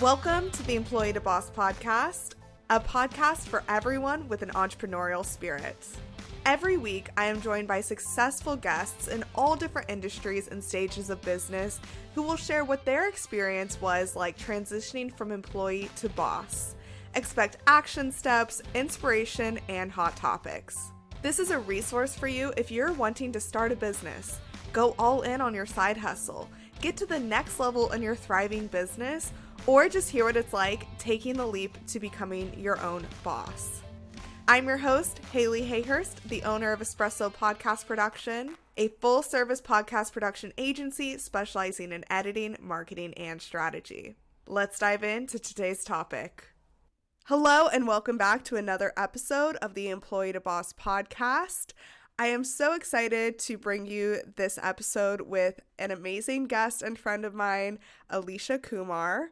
Welcome to the Employee to Boss podcast, a podcast for everyone with an entrepreneurial spirit. Every week, I am joined by successful guests in all different industries and stages of business who will share what their experience was like transitioning from employee to boss. Expect action steps, inspiration, and hot topics. This is a resource for you if you're wanting to start a business, go all in on your side hustle, get to the next level in your thriving business, or just hear what it's like taking the leap to becoming your own boss. I'm your host, Haley Hayhurst, the owner of Espresso Podcast Production, a full-service podcast production agency specializing in editing, marketing, and strategy. Let's dive into today's topic. Hello, and welcome back to another episode of the Employee to Boss podcast. I am so excited to bring you this episode with an amazing guest and friend of mine, Alisha Kumar.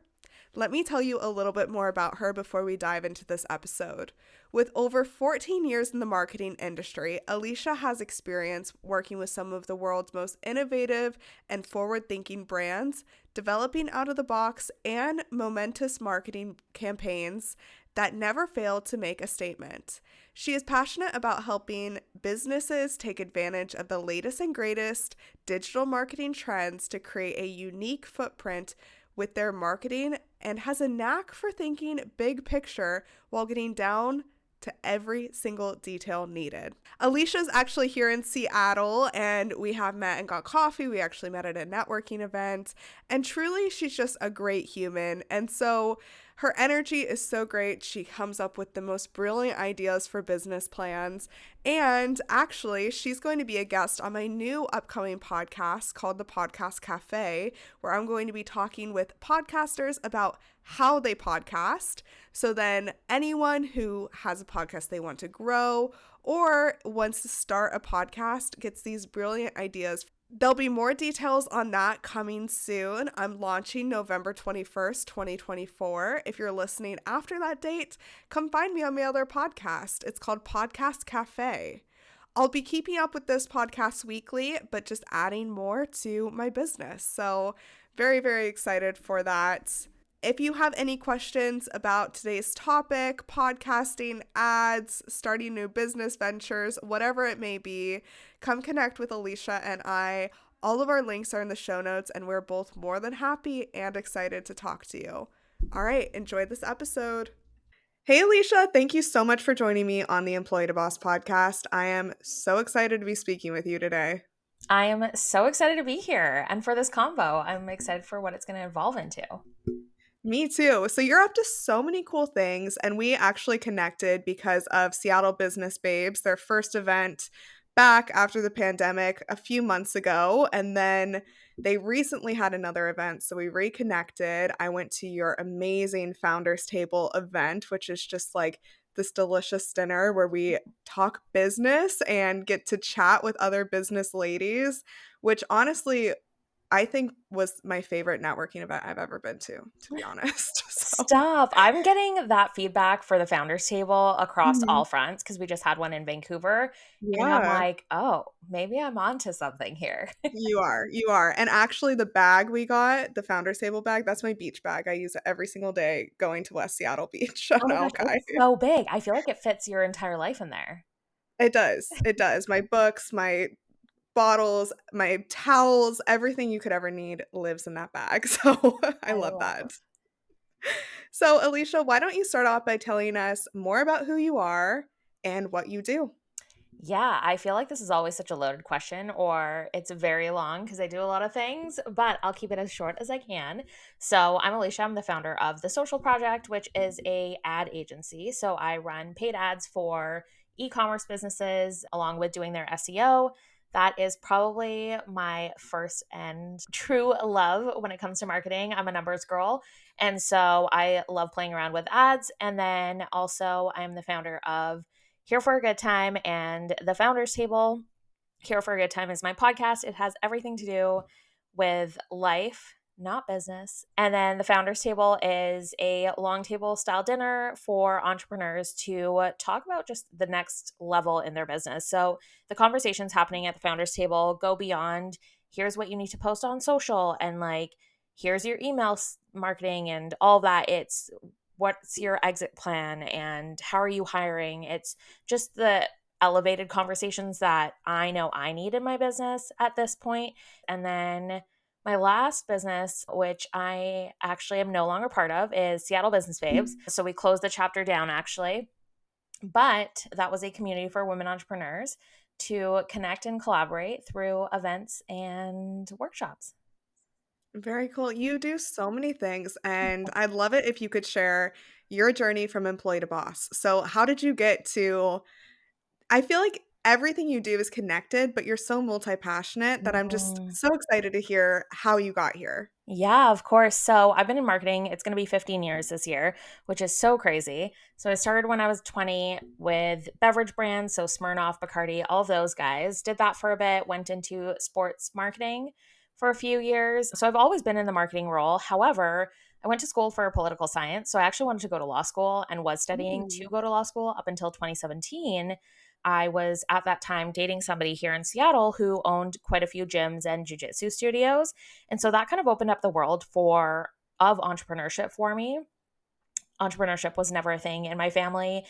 Let me tell you a little bit more about her before we dive into this episode. With over 14 years in the marketing industry, Alisha has experience working with some of the world's most innovative and forward-thinking brands, developing out-of-the-box and momentous marketing campaigns that never fail to make a statement. She is passionate about helping businesses take advantage of the latest and greatest digital marketing trends to create a unique footprint with their marketing, and has a knack for thinking big picture while getting down to every single detail needed. Alisha's actually here in Seattle, and we have met and got coffee. We actually met at a networking event, and truly she's just a great human. And so her energy is so great. She comes up with the most brilliant ideas for business plans. And actually, she's going to be a guest on my new upcoming podcast called The Podcast Cafe, where I'm going to be talking with podcasters about how they podcast. So then anyone who has a podcast they want to grow or wants to start a podcast gets these brilliant ideas. There'll be more details on that coming soon. I'm launching November 21st, 2024. If you're listening after that date, come find me on my other podcast. It's called Podcast Cafe. I'll be keeping up with this podcast weekly, but just adding more to my business. So very, very excited for that. If you have any questions about today's topic, podcasting, ads, starting new business ventures, whatever it may be, come connect with Alisha and I. All of our links are in the show notes, and we're both more than happy and excited to talk to you. All right, enjoy this episode. Hey, Alisha, thank you so much for joining me on the Employee to Boss podcast. I am so excited to be speaking with you today. I am so excited to be here and for this convo. I'm excited for what it's going to evolve into. Me too. So you're up to so many cool things, and we actually connected because of Seattle Business Babes, their first event back after the pandemic a few months ago, and then they recently had another event, so we reconnected. I went to your amazing Founders Table event, which is just like this delicious dinner where we talk business and get to chat with other business ladies, which honestly I think was my favorite networking event I've ever been to be honest. So. Stop. I'm getting that feedback for the Founders Table across Mhm. all fronts because we just had one in Vancouver. And I'm Yeah, like, oh, maybe I'm onto something here. you are. You are. And actually, the bag we got, the Founders Table bag, that's my beach bag. I use it every single day going to West Seattle Beach Oh on my gosh, Alki. it's so big. I feel like it fits your entire life in there. It does. It does. My books, my bottles, my towels, everything you could ever need lives in that bag. So I I love love that. it. So, Alisha, why don't you start off by telling us more about who you are and what you do? Yeah, I feel like this is always such a loaded question, or it's very long because I do a lot of things, but I'll keep it as short as I can. So I'm Alicia. I'm the founder of The Social Project, which is a ad agency. So I run paid ads for e-commerce businesses along with doing their SEO. That is probably my first and true love when it comes to marketing. I'm a numbers girl. And so I love playing around with ads. And then also I'm the founder of Here for a Good Time and the Founders Table. Here for a Good Time is my podcast. It has everything to do with life, not business. And then the Founders Table is a long table style dinner for entrepreneurs to talk about just the next level in their business. So the conversations happening at the Founders Table go beyond here's what you need to post on social and like here's your email marketing and all that. It's what's your exit plan and how are you hiring. It's just the elevated conversations that I know I need in my business at this point. And then my last business, which I actually am no longer part of, is Seattle Business Babes. So we closed the chapter down actually, but that was a community for women entrepreneurs to connect and collaborate through events and workshops. Very cool. You do so many things, and I'd love it if you could share your journey from employee to boss. So, how did you get to I feel like everything you do is connected, but you're so multi-passionate that I'm just Mhm. so excited to hear how you got here. Yeah, of course. So I've been in marketing. It's going to be 15 years this year, which is so crazy. So I started when I was 20 with beverage brands, so Smirnoff, Bacardi, all of those guys. Did that for a bit, went into sports marketing for a few years. So I've always been in the marketing role. However, I went to school for political science. So I actually wanted to go to law school and was studying to Mm. go to law school up until 2017. I was at that time dating somebody here in Seattle who owned quite a few gyms and jujitsu studios. And so that kind of opened up the world for of entrepreneurship for me. Entrepreneurship was never a thing in my family.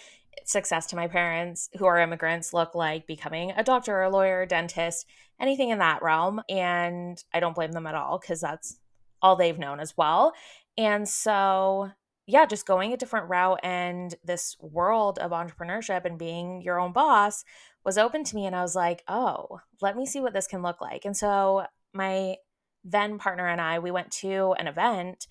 Success to my parents who are immigrants look like becoming a doctor, a lawyer, dentist, anything in that realm. And I don't blame them at all because that's all they've known as well. And so, yeah, just going a different route and this world of entrepreneurship and being your own boss was open to me. And I was like, oh, let me see what this can look like. And so, my then partner and I, we went to an event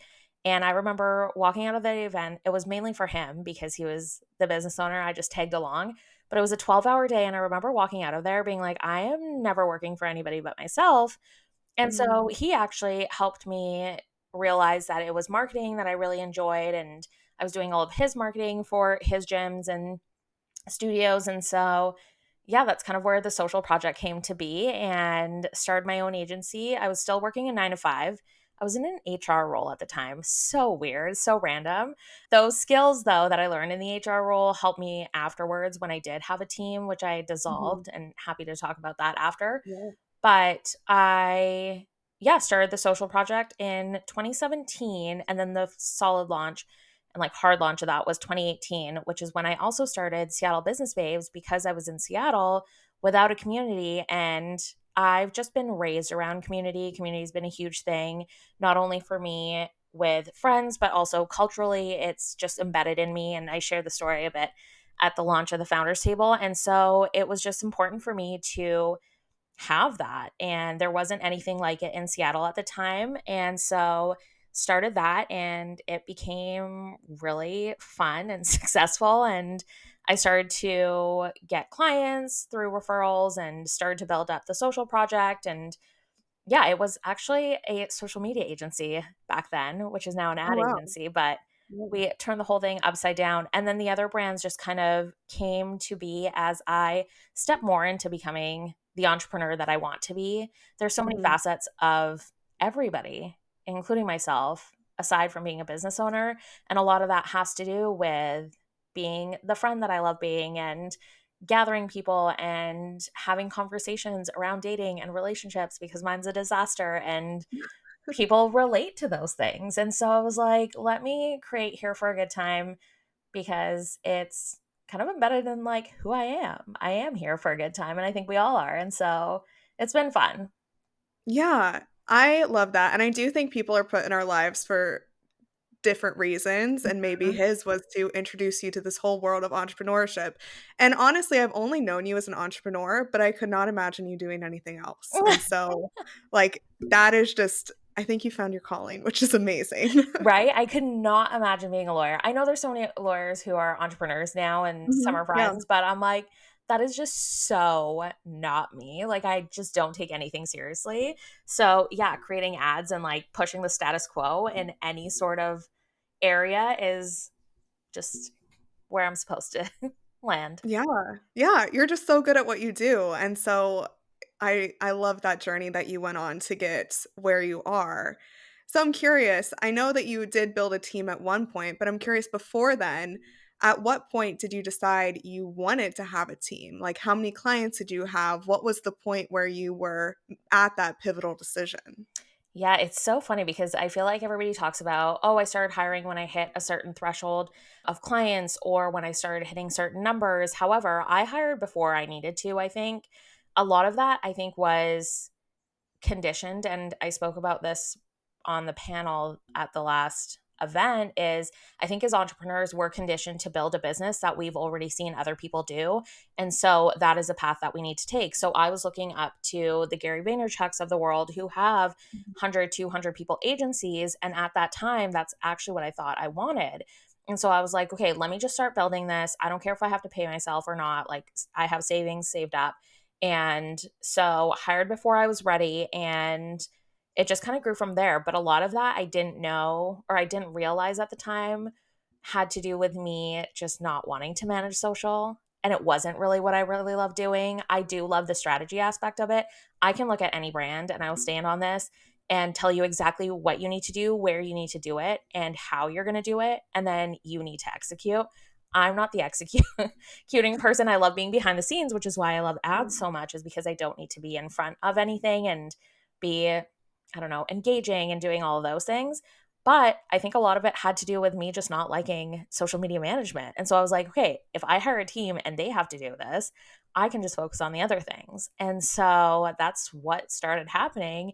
and I remember walking out of the event. It was mainly for him because he was the business owner. I just tagged along. But it was a 12-hour day. And I remember walking out of there being like, I am never working for anybody but myself. And so Mm. he actually helped me realize that it was marketing that I really enjoyed. And I was doing all of his marketing for his gyms and studios. And so, yeah, that's kind of where the social project came to be and started my own agency. I was still working a 9 to 5. I was in an HR role at the time. So weird, so random. Those skills, though, that I learned in the HR role helped me afterwards when I did have a team, which I Mhm. dissolved, and happy to talk about that after. Yeah. But I, yeah, started the social project in 2017. And then the solid launch and like hard launch of that was 2018, which is when I also started Seattle Business Babes because I was in Seattle without a community. And I've just been raised around community. Community has been a huge thing, not only for me with friends, but also culturally. It's just embedded in me. And I share the story a bit at the launch of the founders table. And so it was just important for me to have that, and there wasn't anything like it in Seattle at the time. And so started that, and it became really fun and successful. And I started to get clients through referrals and started to build up the social project. And yeah, it was actually a social media agency back then, which is now an Oh, ad wow. agency, but Yeah. we turned the whole thing upside down. And then the other brands just kind of came to be as I stepped more into becoming the entrepreneur that I want to be. There's so many Mhm. facets of everybody, including myself, aside from being a business owner. And a lot of that has to do with being the friend that I love being and gathering people and having conversations around dating and relationships because mine's a disaster and people relate to those things. And so I was like, let me create Here for a Good Time because it's kind of embedded in like who I am. I am here for a good time and I think we all are. And so it's been fun. Yeah, I love that, and I do think people are put in our lives for different reasons, and maybe Mhm. his was to introduce you to this whole world of entrepreneurship. And honestly, I've only known you as an entrepreneur, but I could not imagine you doing anything else. And so, like, that is just I think you found your calling, which is amazing. Right? I could not imagine being a lawyer. I know there's so many lawyers who are entrepreneurs now and Mhm. summer Yeah. friends, but I'm like, that is just so not me. Like, I just don't take anything seriously. So, yeah, creating ads and like pushing the status quo in any sort of area is just where I'm supposed to land. Yeah. Yeah, you're just so good at what you do, and so I love that journey that you went on to get where you are. So I'm curious, I know that you did build a team at one point, but I'm curious before then, at what point did you decide you wanted to have a team? Like, how many clients did you have? What was the point where you were at that pivotal decision? Yeah, it's so funny because I feel like everybody talks about, oh, I started hiring when I hit a certain threshold of clients or when I started hitting certain numbers. However, I hired before I needed to, I think. A lot of that, I think, was conditioned, and I spoke about this on the panel at the last event, is I think as entrepreneurs we're conditioned to build a business that we've already seen other people do, and so that is a path that we need to take. So I was looking up to the Gary Vaynerchuks of the world who have 100 200 people agencies, and at that time that's actually what I thought I wanted. And so I was like, okay, let me just start building this. I don't care if I have to pay myself or not. Like, I have savings saved up. And so hired before I was ready, and it just kind of grew from there. But a lot of that I didn't know, or I didn't realize at the time, had to do with me just not wanting to manage social. And it wasn't really what I really love doing. I do love the strategy aspect of it. I can look at any brand and I will stand on this and tell you exactly what you need to do, where you need to do it, and how you're going to do it. And then you need to execute. I'm not the executing person. I love being behind the scenes, which is why I love ads so much, is because I don't need to be in front of anything and be, I don't know, engaging and doing all of those things. But I think a lot of it had to do with me just not liking social media management. And so I was like, okay, if I hire a team and they have to do this, I can just focus on the other things. And so that's what started happening.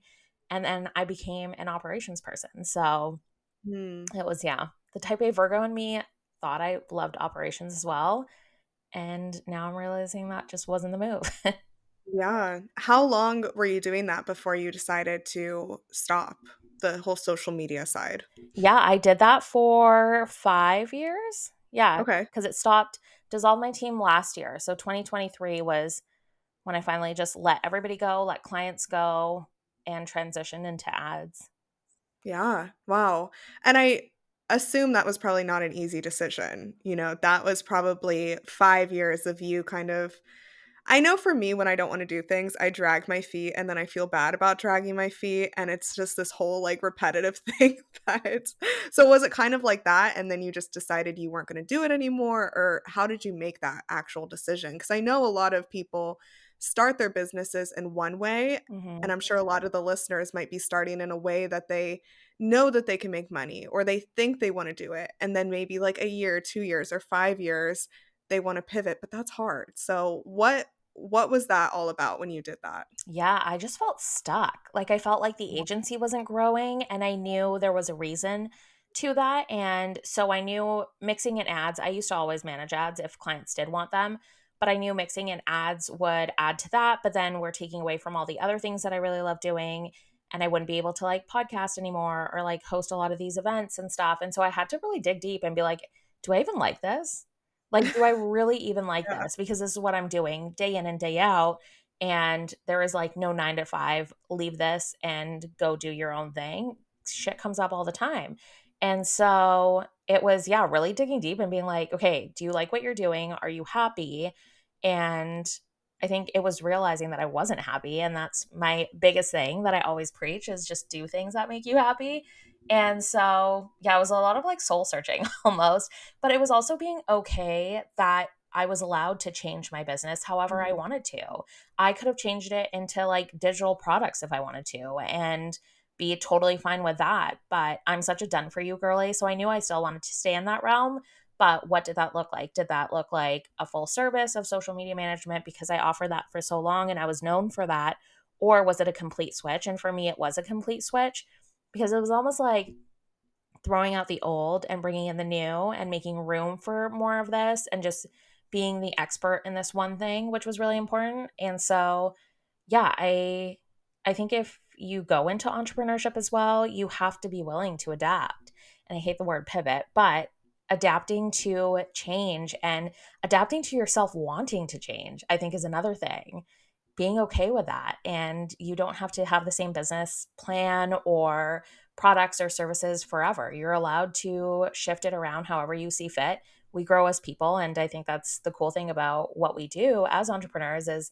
And then I became an operations person. So Hmm. it was, yeah, the type A Virgo in me thought I loved operations as well. And now I'm realizing that just wasn't the move. Yeah. How long were you doing that before you decided to stop the whole social media side? Yeah, I did that for 5 years. Yeah, Okay. because it stopped, dissolved my team last year. So 2023 was when I finally just let everybody go, let clients go, and transition into ads. Yeah. Wow. And I assume that was probably not an easy decision. That was probably 5 years of you kind of I know for me, when I don't wanna do things, I drag my feet, and then I feel bad about dragging my feet, and it's just this whole, like, repetitive thing that so was it kind of like that, and then you just decided you weren't gonna do it anymore, or how did you make that actual decision? Because I know a lot of people start their businesses in one way, Hmm. and I'm sure a lot of the listeners might be starting in a way that they know that they can make money, or they think they wanna do it, and then maybe, like, a year, 2 years, or 5 years, they wanna pivot, but that's hard. So what was that all about when you did that? Yeah, I just felt stuck. Like, I felt like the agency wasn't growing, and I knew there was a reason to that. And so I knew mixing in ads, I used to always manage ads if clients did want them, but I knew mixing in ads would add to that. But then we're taking away from all the other things that I really love doing. And I wouldn't be able to like podcast anymore or like host a lot of these events and stuff. And so I had to really dig deep and be like, do I even like this? Like, do I really even like Yeah. this? Because this is what I'm doing day in and day out, and there is like no 9 to 5, leave this and go do your own thing. Shit comes up all the time. And so it was, yeah, really digging deep and being like, okay, do you like what you're doing? Are you happy? And I think it was realizing that I wasn't happy. And that's my biggest thing that I always preach, is just do things that make you happy. And so, yeah, it was a lot of like soul searching almost, but it was also being okay that I was allowed to change my business however I Mhm. wanted to. I could have changed it into like digital products if I wanted to and be totally fine with that. But I'm such a done for you girly. So I knew I still wanted to stay in that realm. But what did that look like? Did that look like a full service of social media management because I offered that for so long and I was known for that? Or was it a complete switch? And for me, it was a complete switch because it was almost like throwing out the old and bringing in the new and making room for more of this and just being the expert in this one thing, which was really important. And so, yeah, I think if you go into entrepreneurship as well, you have to be willing to adapt. And I hate the word pivot, but adapting to change and adapting to yourself wanting to change, I think, is another thing. Being okay with that. And you don't have to have the same business plan or products or services forever. You're allowed to shift it around however you see fit. We grow as people, and I think that's the cool thing about what we do as entrepreneurs, is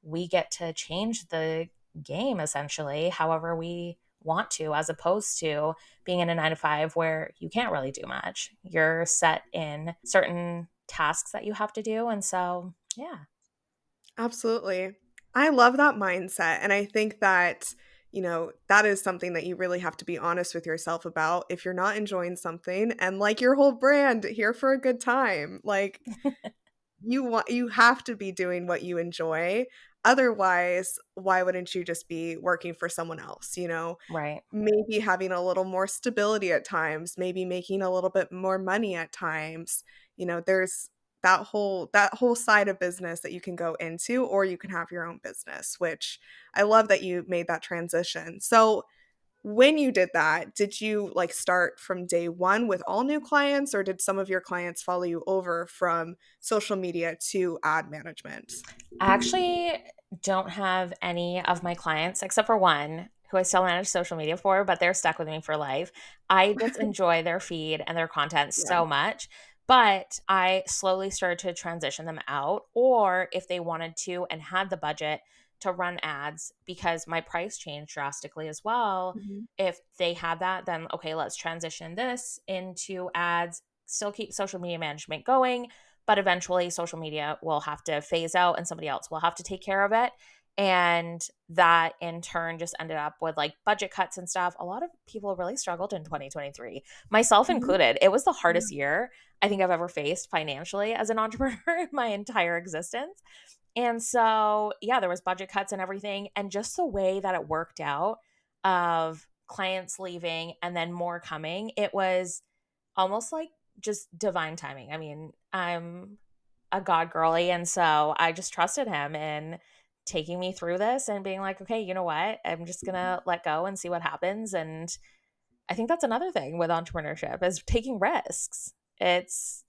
we get to change the game essentially however we want to, as opposed to being in a 9 to 5 where you can't really do much. You're set in certain tasks that you have to do. And so, yeah. Absolutely. I love that mindset, and I think that that is something that you really have to be honest with yourself about. If you're not enjoying something, and like your whole brand, here for a good time, like you have to be doing what you enjoy. Otherwise, why wouldn't you just be working for someone else, Right. Maybe having a little more stability at times, maybe making a little bit more money at times. There's that whole side of business that you can go into, or you can have your own business, which I love that you made that transition. So, when you did that, did you like start from day one with all new clients, or did some of your clients follow you over from social media to ad management? I actually don't have any of my clients except for one who I still manage social media for, but they're stuck with me for life. I just enjoy their feed and their content Yeah. so much. But I slowly started to transition them out, or if they wanted to and had the budget to run ads, because my price changed drastically as well. Mhm. If they had that, then okay, let's transition this into ads, still keep social media management going, but eventually social media will have to phase out and somebody else will have to take care of it. And that in turn just ended up with like budget cuts and stuff. A lot of people really struggled in 2023, myself Mhm. included. It was the Yeah. hardest year I think I've ever faced financially as an entrepreneur in my entire existence. And so, yeah, there was budget cuts and everything. And just the way that it worked out of clients leaving and then more coming, it was almost like just divine timing. I mean, I'm a God girly, and so I just trusted him in taking me through this and being like, okay, you know what? I'm just gonna let go and see what happens. And I think that's another thing with entrepreneurship is taking risks. It's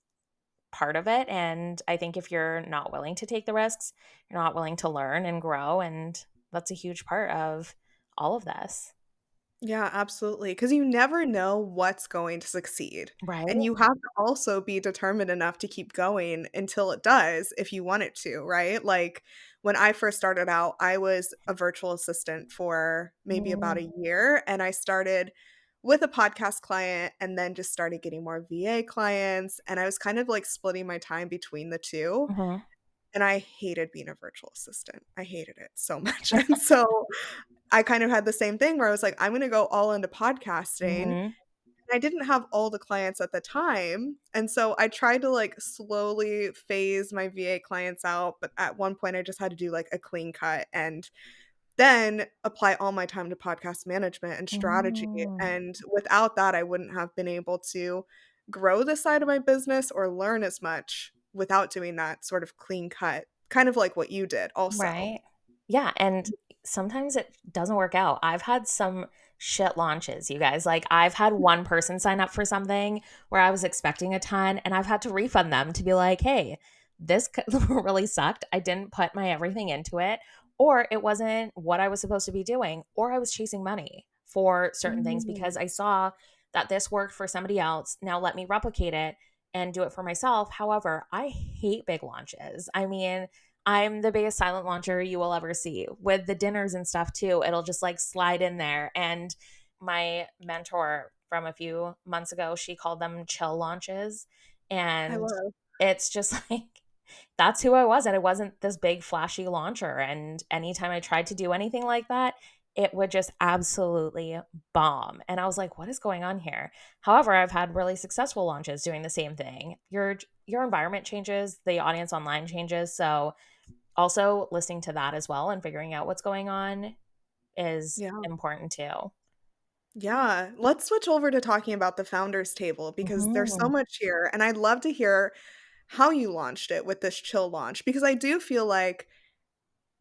part of it. And I think if you're not willing to take the risks, you're not willing to learn and grow. And that's a huge part of all of this. Yeah, absolutely. Because you never know what's going to succeed. Right. And you have to also be determined enough to keep going until it does if you want it to, right? Like when I first started out, I was a virtual assistant for maybe about Mm-hmm. a year. And I started with a podcast client and then just started getting more VA clients. And I was kind of like splitting my time between the two. And I hated being a virtual assistant. I hated it so much. And so I kind of had the same thing where I was like, I'm gonna go all into podcasting. And Mm-hmm. I didn't have all the clients at the time. And so I tried to like slowly phase my VA clients out. But at one point, I just had to do like a clean cut and then apply all my time to podcast management and strategy. Mm-hmm. And without that, I wouldn't have been able to grow the side of my business or learn as much without doing that sort of clean cut, kind of like what you did also. Right. Yeah, and sometimes it doesn't work out. I've had some shit launches, you guys. Like I've had one person sign up for something where I was expecting a ton and I've had to refund them to be like, "Hey, this really sucked. I didn't put my everything into it, or it wasn't what I was supposed to be doing, or I was chasing money for certain things because Mm. I saw that this worked for somebody else. Now let me replicate it and do it for myself." However, I hate big launches. I mean, I'm the biggest silent launcher you will ever see with the dinners and stuff too. It'll just like slide in there. And my mentor from a few months ago, she called them chill launches. I And love. it's just like, that's who I was. And I wasn't this big flashy launcher. And anytime I tried to do anything like that, it would just absolutely bomb. And I was like, what is going on here? However, I've had really successful launches doing the same thing. Your environment changes, the audience online changes. So also listening to that as well and figuring out what's going on is Yeah. important too. Yeah, let's switch over to talking about the founders table because there's so Mhm. much here, and I'd love to hear how you launched it with this chill launch because I do feel like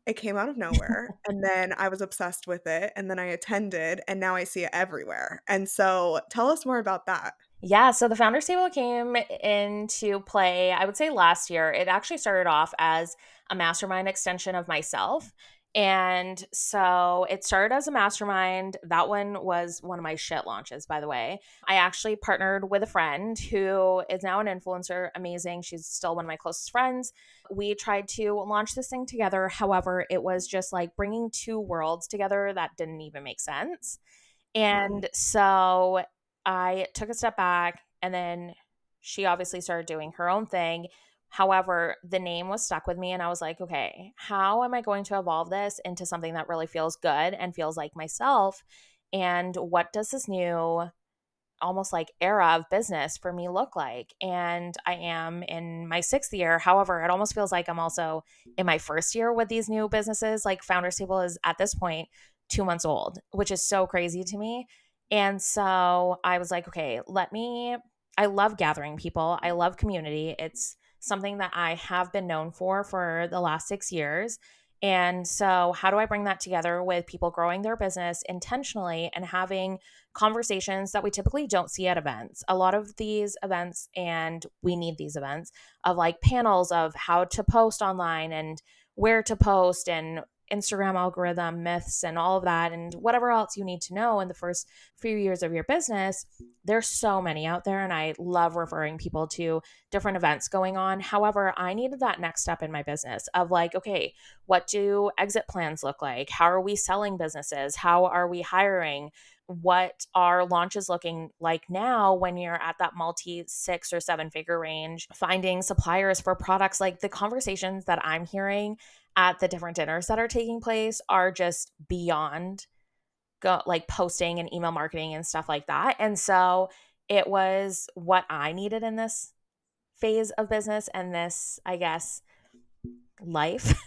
it came out of nowhere, and then I was obsessed with it, and then I attended, and now I see it everywhere. And so, tell us more about that. Yeah, so the founders table came into play, I would say last year. It actually started off as a mastermind extension of myself. And so it started as a mastermind. That one was one of my shit launches, by the way. I actually partnered with a friend who is now an influencer, amazing. She's still one of my closest friends. We tried to launch this thing together. However, it was just like bringing two worlds together that didn't even make sense. Mm. And so I took a step back and then she obviously started doing her own thing. However, the name was stuck with me and I was like, okay, how am I going to evolve this into something that really feels good and feels like myself? And what does this new almost like era of business for me look like? And I am in my 6th year. However, it almost feels like I'm also in my 1st year with these new businesses. Like Founders Table is at this point 2 months old, which is so crazy to me. And so I was like, okay, I love gathering people. I love community. It's something that I have been known for the last 6 years. And so, how do I bring that together with people growing their business intentionally and having conversations that we typically don't see at events? A lot of these events, and we need these events of like panels of how to post online and where to post and Instagram algorithm myths and all of that, and whatever else you need to know in the first few years of your business. There's so many out there, and I love referring people to different events going on. However, I needed that next step in my business of like, okay, what do exit plans look like? How are we selling businesses? How are we hiring? What are launches looking like now when you're at that multi 6 or 7 figure range, finding suppliers for products? Like the conversations that I'm hearing at the different dinners that are taking place are just beyond like posting and email marketing and stuff like that. And so it was what I needed in this phase of business and this, I guess, life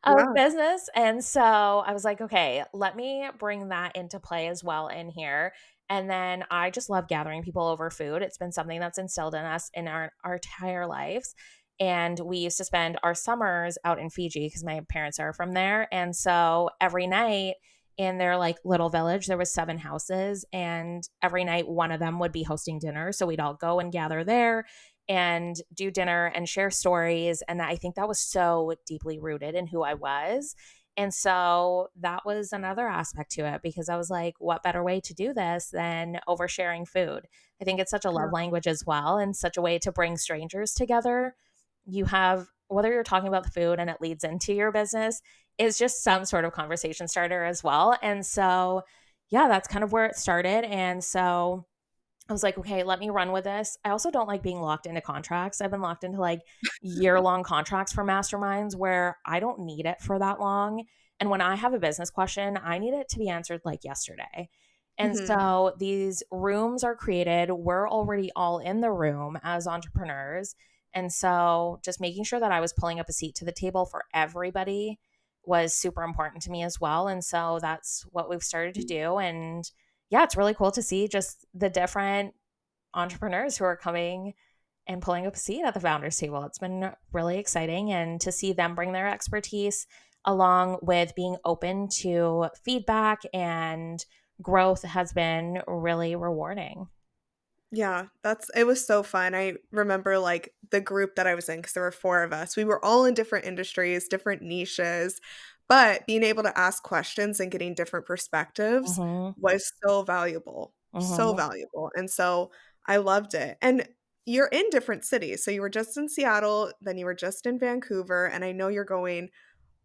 of Yeah. business. And so I was like, okay, let me bring that into play as well in here. And then I just love gathering people over food. It's been something that's instilled in us in our entire lives. And we used to spend our summers out in Fiji because my parents are from there. And so every night in their like little village, there was 7 houses, and every night one of them would be hosting dinner. So we'd all go and gather there and do dinner and share stories. And I think that was so deeply rooted in who I was. And so that was another aspect to it because I was like, what better way to do this than oversharing food? I think it's such a love language as well, and such a way to bring strangers together. You have, whether you're talking about the food and it leads into your business, is just some sort of conversation starter as well. And so, yeah, that's kind of where it started. And so I was like, okay, let me run with this. I also don't like being locked into contracts. I've been locked into like year-long contracts for masterminds where I don't need it for that long. And when I have a business question, I need it to be answered like yesterday. And Hmm. so these rooms are created. We're already all in the room as entrepreneurs. And so just making sure that I was pulling up a seat to the table for everybody was super important to me as well. And so that's what we've started to do. And yeah, it's really cool to see just the different entrepreneurs who are coming and pulling up a seat at the founders table. It's been really exciting, and to see them bring their expertise along with being open to feedback and growth has been really rewarding. Yeah, it was so fun. I remember like the group that I was in because there were 4 of us. We were all in different industries, different niches, but being able to ask questions and getting different perspectives Mhm. was so valuable, so Mhm. valuable. And so I loved it. And you're in different cities. So you were just in Seattle, then you were just in Vancouver, and I know you're going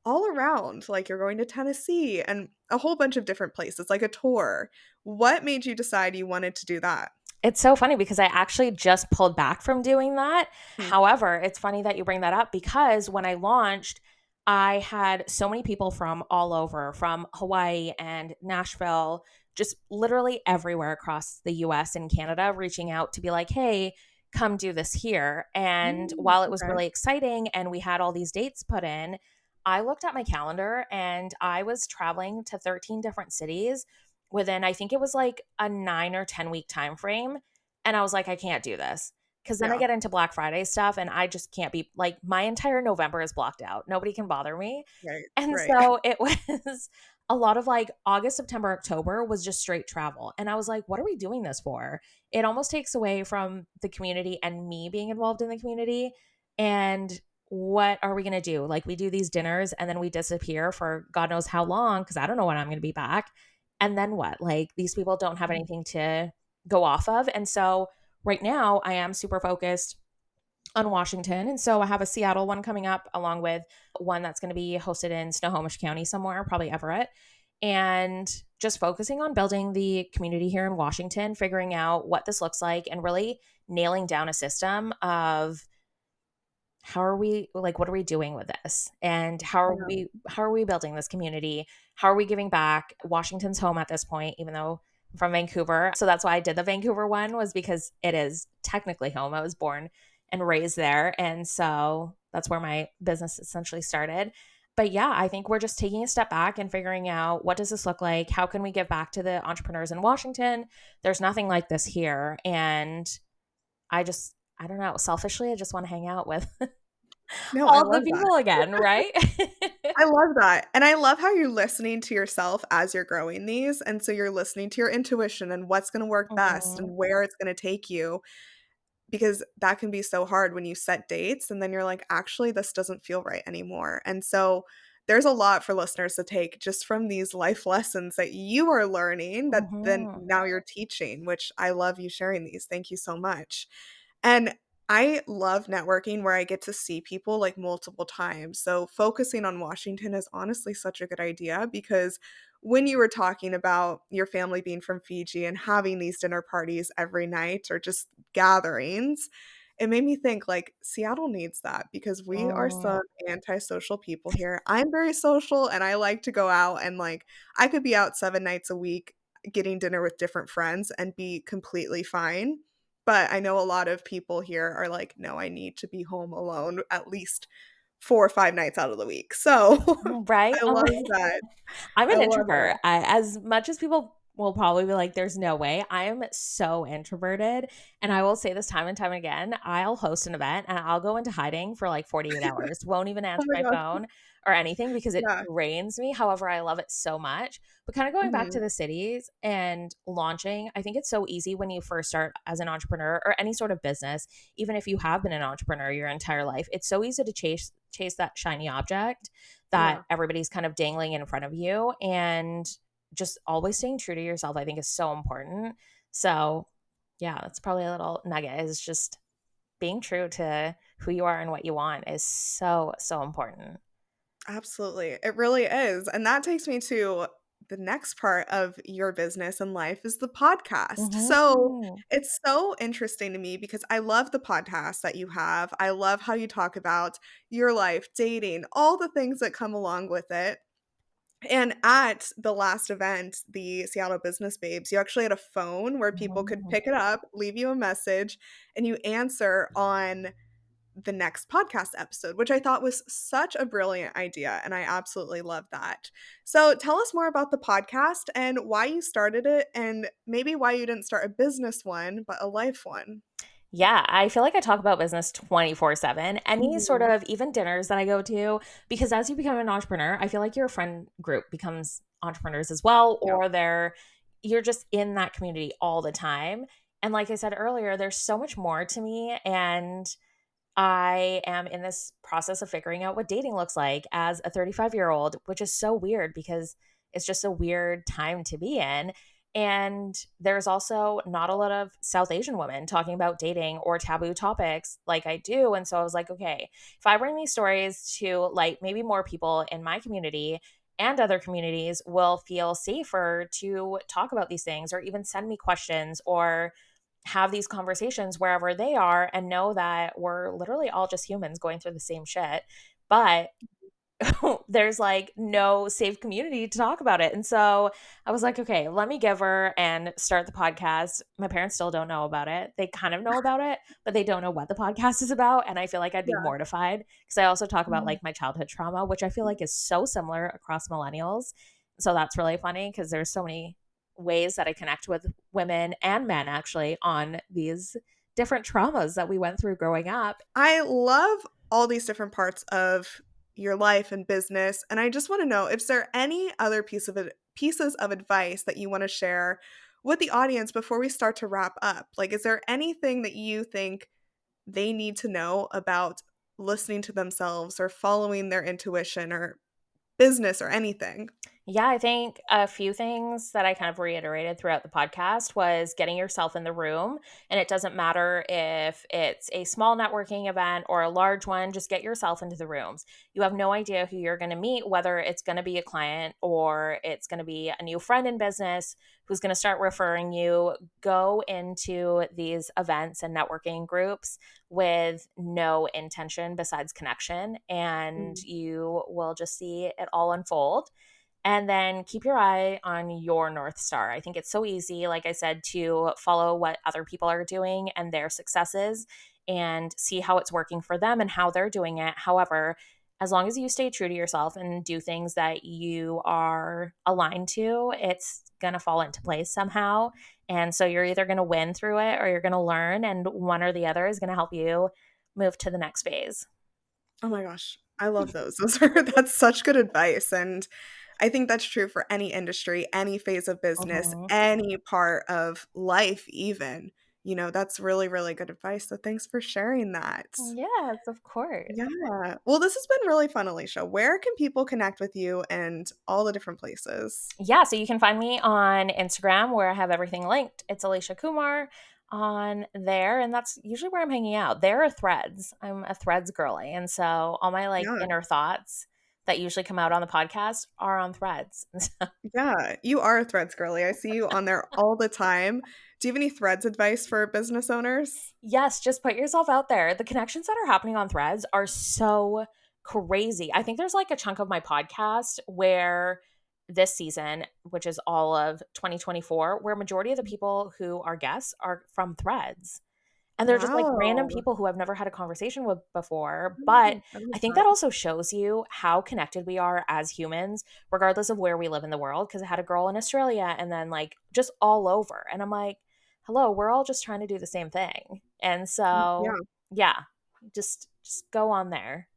all around. Like you're going to Tennessee and a whole bunch of different places, like a tour. What made you decide you wanted to do that? It's so funny because I actually just pulled back from doing that. Hmm. However, it's funny that you bring that up because when I launched, I had so many people from all over, from Hawaii and Nashville, just literally everywhere across the US and Canada, reaching out to be like, hey, come do this here. And Mm, while it was okay. really exciting and we had all these dates put in, I looked at my calendar and I was traveling to 13 different cities within, I think it was like a 9 or 10 week time frame. And I was like, I can't do this. Cause then I Yeah. get into Black Friday stuff and I just can't be like, my entire November is blocked out. Nobody can bother me. Right. And Right. so it was a lot of like August, September, October was just straight travel. And I was like, what are we doing this for? It almost takes away from the community and me being involved in the community. And what are we going to do? Like, we do these dinners and then we disappear for God knows how long because I don't know when I'm going to be back. And then what? Like, these people don't have Mhm. anything to go off of. And so right now I am super focused on Washington. And so I have a Seattle one coming up, along with one that's going to be hosted in Snohomish County somewhere, probably Everett. And just focusing on building the community here in Washington, figuring out what this looks like, and really nailing down a system of how are we like what are we doing with this? And how are we building this community? How are we giving back? Washington's home at this point, even though I'm from Vancouver. So that's why I did the Vancouver one, was because it is technically home. I was born and raised there. And so that's where my business essentially started. But yeah, I think we're just taking a step back and figuring out, what does this look like? How can we give back to the entrepreneurs in Washington? There's nothing like this here. And I don't know, selfishly, I just want to hang out with No, I all the love that. people again, right? I love that. And I love how you're listening to yourself as you're growing these. And so you're listening to your intuition and what's going to work best Mhm, and where it's going to take you, because that can be so hard when you set dates and then you're like, actually, this doesn't feel right anymore. And so there's a lot for listeners to take just from these life lessons that you are learning that then mhm, now you're teaching, which I love you sharing these. Thank you so much. And I love networking where I get to see people like multiple times. So focusing on Washington is honestly such a good idea, because when you were talking about your family being from Fiji and having these dinner parties every night or just gatherings, it made me think like Seattle needs that, because we are mm, some antisocial people here. I'm very social and I like to go out, and like I could be out 7 nights a week getting dinner with different friends and be completely fine. But I know a lot of people here are like, no, I need to be home alone at least 4 or 5 nights out of the week. So right? I love that. I'm I an love introvert. that. As much as people will probably be like, there's no way, I am so introverted. And I will say this time and time again, I'll host an event and I'll go into hiding for like 48 hours, won't even Oh answer my my gosh. phone or anything because it Yeah. drains me. However, I love it so much. But kind of going back to Mhm. the cities and launching, I think it's so easy when you first start as an entrepreneur or any sort of business, even if you have been an entrepreneur your entire life, it's so easy to chase that shiny object that Yeah. everybody's kind of dangling in front of you. And just always staying true to yourself, I think, is so important. So yeah, that's probably a little nugget, is just being true to who you are and what you want is so, so important. Absolutely. It really is. And that takes me to the next part of your business and life is the podcast. So Mhm. it's so interesting to me because I love the podcast that you have. I love how you talk about your life, dating, all the things that come along with it. And at the last event, the Seattle Business Babes, you actually had a phone where people could Mhm. pick it up, leave you a message, and you answer on the next podcast episode, which I thought was such a brilliant idea. And I absolutely love that. So tell us more about the podcast and why you started it, and maybe why you didn't start a business one, but a life one. Yeah, I feel like I talk about business 24/7. Any sort Mhm. of even dinners that I go to, because as you become an entrepreneur, I feel like your friend group becomes entrepreneurs as well, Yeah. or you're just in that community all the time. And like I said earlier, there's so much more to me, and I am in this process of figuring out what dating looks like as a 35-year-old, which is so weird because it's just a weird time to be in. And there's also not a lot of South Asian women talking about dating or taboo topics like I do. And so I was like, okay, if I bring these stories to like maybe more people in my community and other communities will feel safer to talk about these things or even send me questions or have these conversations wherever they are and know that we're literally all just humans going through the same shit. But there's like no safe community to talk about it. And so I was like, okay, let me give her and start the podcast. My parents still don't know about it. They kind of know about it, but they don't know what the podcast is about. And I feel like I'd be Yeah. mortified because I also talk about Mhm. like my childhood trauma, which I feel like is so similar across millennials. So that's really funny because there's so many ways that I connect with women and men actually on these different traumas that we went through growing up. I love all these different parts of your life and business, and I just want to know, is there any other pieces of advice that you want to share with the audience before we start to wrap up? Like, is there anything that you think they need to know about listening to themselves or following their intuition or business or anything? Yeah, I think a few things that I kind of reiterated throughout the podcast was getting yourself in the room. And it doesn't matter if it's a small networking event or a large one, just get yourself into the rooms. You have no idea who you're going to meet, whether it's going to be a client or it's going to be a new friend in business who's going to start referring you. Go into these events and networking groups with no intention besides connection, and Mm. you will just see it all unfold. And then keep your eye on your North Star. I think it's so easy, like I said, to follow what other people are doing and their successes and see how it's working for them and how they're doing it. However, as long as you stay true to yourself and do things that you are aligned to, it's going to fall into place somehow. And so you're either going to win through it or you're going to learn, and one or the other is going to help you move to the next phase. Oh my gosh, I love those. That's such good advice, and I think that's true for any industry, any phase of business, Mhm. any part of life even. That's really, really good advice, so thanks for sharing that. Yes, of course. Yeah. Well, this has been really fun, Alicia. Where can people connect with you and all the different places? Yeah, so you can find me on Instagram where I have everything linked. It's Alisha Kumar on there, and that's usually where I'm hanging out. There are threads. I'm a threads girly, and so all my like Yeah. inner thoughts that usually come out on the podcast are on threads. Yeah, you are a Threads girly. I see you on there all the time. Do you have any Threads advice for business owners? Yes, just put yourself out there. The connections that are happening on threads are so crazy. I think there's like a chunk of my podcast where this season, which is all of 2024, where majority of the people who are guests are from threads. And they're just like random Wow. people who I've never had a conversation with before. But I love I think that. that also shows you how connected we are as humans, regardless of where we live in the world. Cause I had a girl in Australia and then like just all over. And I'm like, hello, we're all just trying to do the same thing. And Yeah. so, yeah, just go on there.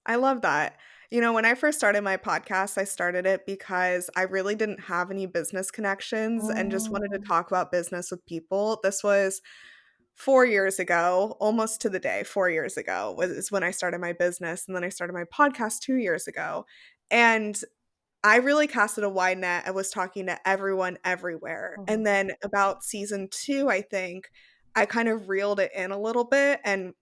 I love that. When I first started my podcast, I started it because I really didn't have any business connections and just wanted to Mm, talk about business with people. This was 4 years ago, almost to the day, 4 years ago was when I started my business, and then I started my podcast 2 years ago. And I really casted a wide net. I was talking to everyone everywhere. And mhm, then about season 2, I think, I kind of reeled it in a little bit and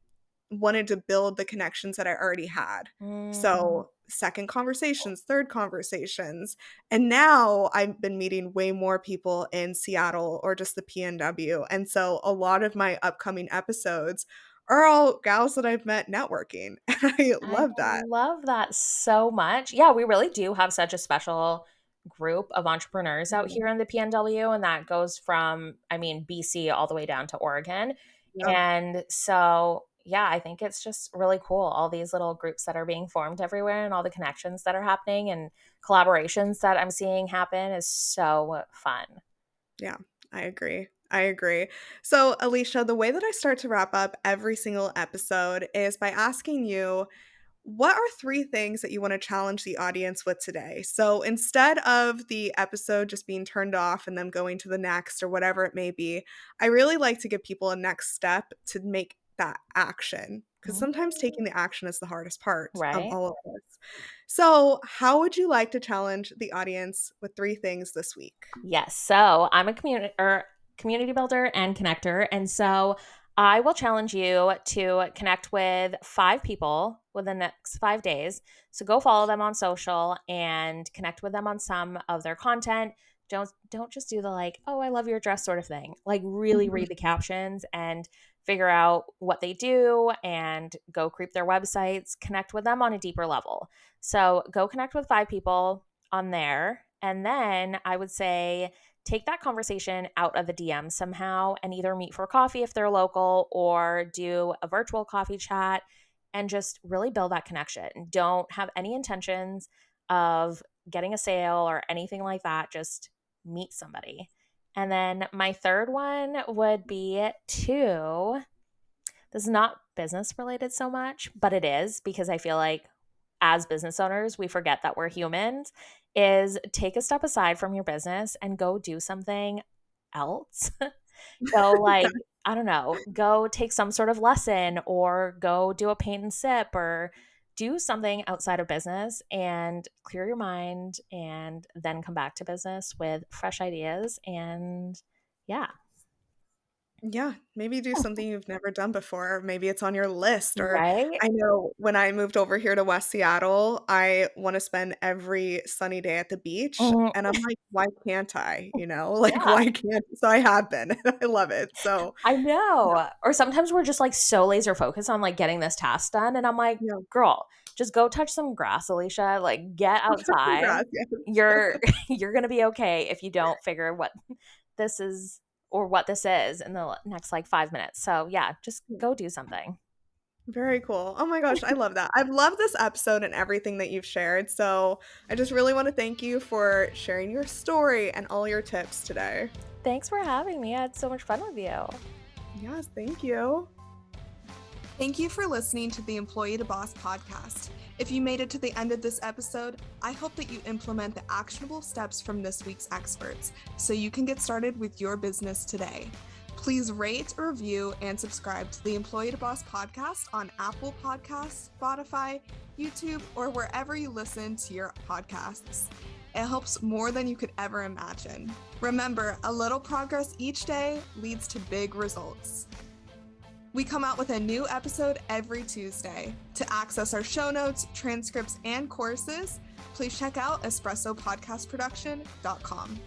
wanted to build the connections that I already had. mm. So, second conversations, third conversations, and now I've been meeting way more people in Seattle or just the PNW. And so a lot of my upcoming episodes are all gals that I've met networking. And I I love that. love that so much. Yeah, we really do have such a special group of entrepreneurs out Mhm. here in the PNW, and that goes from, I mean, BC all the way down to Oregon. Yeah. And so, yeah, I think it's just really cool. All these little groups that are being formed everywhere and all the connections that are happening and collaborations that I'm seeing happen is so fun. Yeah, I agree. I agree. So, Alicia, the way that I start to wrap up every single episode is by asking you, what are 3 things that you want to challenge the audience with today? So instead of the episode just being turned off and them going to the next or whatever it may be, I really like to give people a next step to make that action, because Mm, sometimes taking the action is the hardest part of right? all of this. So, how would you like to challenge the audience with 3 things this week? Yes. So I'm a community builder and connector. And so I will challenge you to connect with 5 people within the next 5 days. So go follow them on social and connect with them on some of their content. Don't just do the like, oh, I love your dress sort of thing. Like really Mhm. read the captions and figure out what they do and go creep their websites, connect with them on a deeper level. So go connect with 5 people on there. And then I would say take that conversation out of the DM somehow and either meet for coffee if they're local or do a virtual coffee chat and just really build that connection. Don't have any intentions of getting a sale or anything like that. Just meet somebody. And then my third one would be to, this is not business related so much, but it is because I feel like as business owners, we forget that we're humans, is take a step aside from your business and go do something else. Go like, I don't know, go take some sort of lesson or go do a paint and sip or do something outside of business and clear your mind and then come back to business with fresh ideas. And yeah. Yeah, maybe do something you've never done before. Maybe it's on your list. Or Right? I know when I moved over here to West Seattle, I want to spend every sunny day at the beach. Mhm. And I'm like, why can't I? Like, Yeah. why can't? So I have been. I love it. So, I yeah, know. Or sometimes we're just like so laser focused on like getting this task done. And I'm like, yeah. girl, just go touch some grass, Alicia. Like get outside. Congrats. Yes. You're you're gonna be okay if you don't figure what this is or what this is in the next like 5 minutes. So yeah, just go do something. Very cool. Oh my gosh, I love that. I've loved this episode and everything that you've shared. So I just really want to thank you for sharing your story and all your tips today. Thanks for having me. I had so much fun with you. Yes, thank you. Thank you for listening to the Employee to Boss podcast. If you made it to the end of this episode, I hope that you implement the actionable steps from this week's experts so you can get started with your business today. Please rate, review, and subscribe to the Employee to Boss podcast on Apple Podcasts, Spotify, YouTube, or wherever you listen to your podcasts. It helps more than you could ever imagine. Remember, a little progress each day leads to big results. We come out with a new episode every Tuesday. To access our show notes, transcripts, and courses, please check out espressopodcastproduction.com.